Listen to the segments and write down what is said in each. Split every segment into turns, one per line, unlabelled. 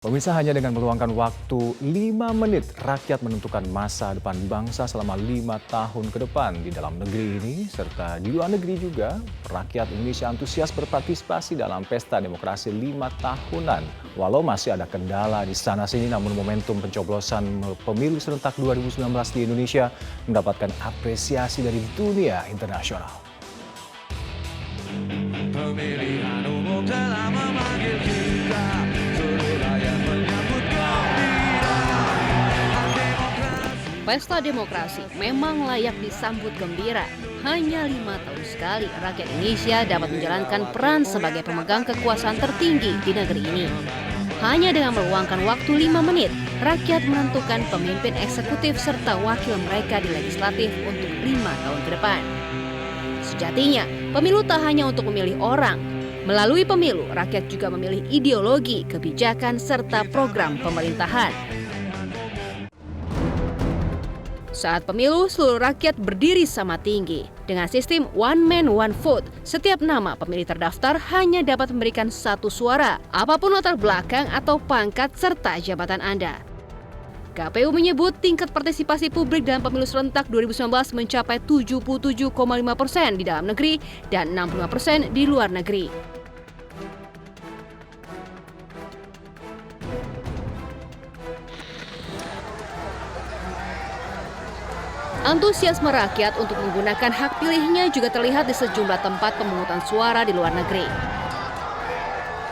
Pemirsa, hanya dengan meluangkan waktu 5 menit, rakyat menentukan masa depan bangsa selama 5 tahun ke depan. Di dalam negeri ini, serta di luar negeri juga, rakyat Indonesia antusias berpartisipasi dalam pesta demokrasi 5 tahunan. Walau masih ada kendala di sana-sini, namun momentum pencoblosan pemilu serentak 2019 di Indonesia mendapatkan apresiasi dari dunia internasional.
Pemilihan umum telah memanggil kita, seluruh rakyat menyambut gembira.
Pesta demokrasi memang layak disambut gembira. Hanya 5 tahun sekali rakyat Indonesia dapat menjalankan peran sebagai pemegang kekuasaan tertinggi di negeri ini. Hanya dengan meluangkan waktu 5 menit, rakyat menentukan pemimpin eksekutif serta wakil mereka di legislatif untuk 5 tahun ke depan. Sejatinya, pemilu tak hanya untuk memilih orang. Melalui pemilu, rakyat juga memilih ideologi, kebijakan, serta program pemerintahan. Saat pemilu, seluruh rakyat berdiri sama tinggi. Dengan sistem one man one vote, setiap nama pemilih terdaftar hanya dapat memberikan 1 suara, apapun latar belakang atau pangkat serta jabatan Anda. KPU menyebut tingkat partisipasi publik dalam pemilu serentak 2019 mencapai 77,5% di dalam negeri dan 65% di luar negeri. Antusiasme rakyat untuk menggunakan hak pilihnya juga terlihat di sejumlah tempat pemungutan suara di luar negeri.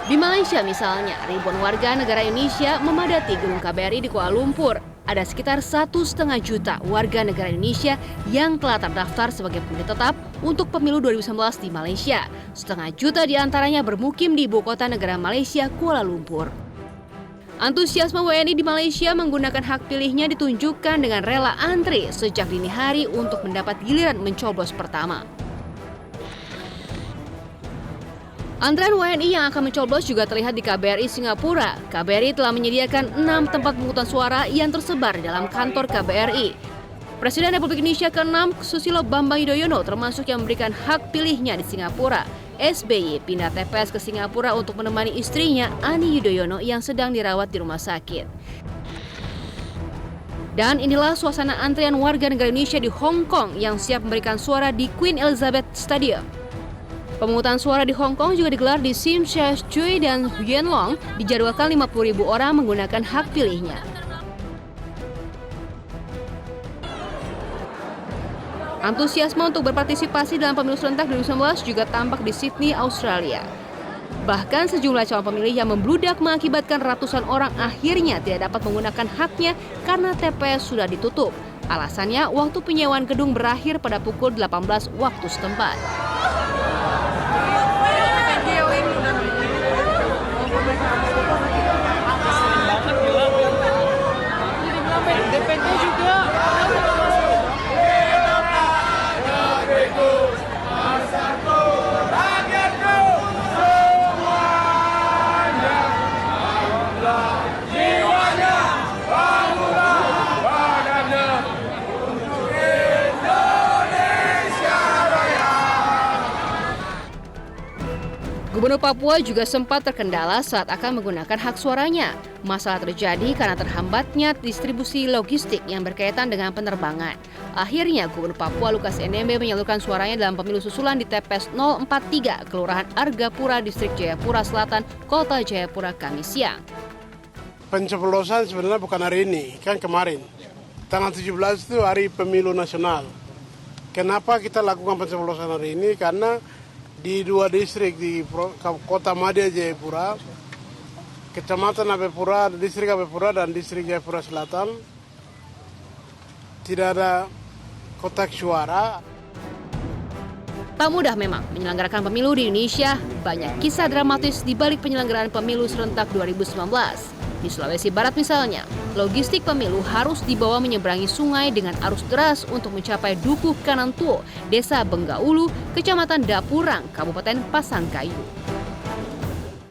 Di Malaysia misalnya, ribuan warga negara Indonesia memadati gedung KBRI di Kuala Lumpur. Ada sekitar 1,5 juta warga negara Indonesia yang telah terdaftar sebagai pemilih tetap untuk pemilu 2019 di Malaysia. 1,5 juta diantaranya bermukim di ibu kota negara Malaysia, Kuala Lumpur. Antusiasme WNI di Malaysia menggunakan hak pilihnya ditunjukkan dengan rela antri sejak dini hari untuk mendapat giliran mencoblos pertama. Antrean WNI yang akan mencoblos juga terlihat di KBRI Singapura. KBRI telah menyediakan 6 tempat pemungutan suara yang tersebar di dalam kantor KBRI. Presiden Republik Indonesia ke-6 Susilo Bambang Yudhoyono termasuk yang memberikan hak pilihnya di Singapura. SBY pindah TPS ke Singapura untuk menemani istrinya Ani Yudhoyono yang sedang dirawat di rumah sakit. Dan inilah suasana antrean warga negara Indonesia di Hong Kong yang siap memberikan suara di Queen Elizabeth Stadium. Pemungutan suara di Hong Kong juga digelar di Tsim Sha Tsui dan Huyen Long, dijadwalkan 50.000 orang menggunakan hak pilihnya. Antusiasme untuk berpartisipasi dalam pemilu serentak 2019 juga tampak di Sydney, Australia. Bahkan sejumlah calon pemilih yang membludak mengakibatkan ratusan orang akhirnya tidak dapat menggunakan haknya karena TPS sudah ditutup. Alasannya, waktu penyewaan gedung berakhir pada pukul 18 waktu setempat.
DPT juga.
Gubernur Papua juga sempat terkendala saat akan menggunakan hak suaranya. Masalah terjadi karena terhambatnya distribusi logistik yang berkaitan dengan penerbangan. Akhirnya, Gubernur Papua Lukas NMB menyalurkan suaranya dalam pemilu susulan di TPS 043, Kelurahan Argapura, Distrik Jayapura Selatan, Kota Jayapura, Kamis siang.
Pencoblosan sebenarnya bukan hari ini, kan kemarin. Tanggal 17 itu hari pemilu nasional. Kenapa kita lakukan pencoblosan hari ini? Karena di 2 distrik di Kota Madya Jayapura, Kecamatan Abepura, Distrik Abepura dan Distrik Jayapura Selatan tidak ada kotak suara.
Tak mudah memang menyelenggarakan pemilu di Indonesia. Banyak kisah dramatis di balik penyelenggaraan pemilu serentak 2019. Di Sulawesi Barat misalnya, logistik pemilu harus dibawa menyeberangi sungai dengan arus deras untuk mencapai Dukuh Kanantuo, Desa Benggaulu, Kecamatan Dapurang, Kabupaten Pasangkayu.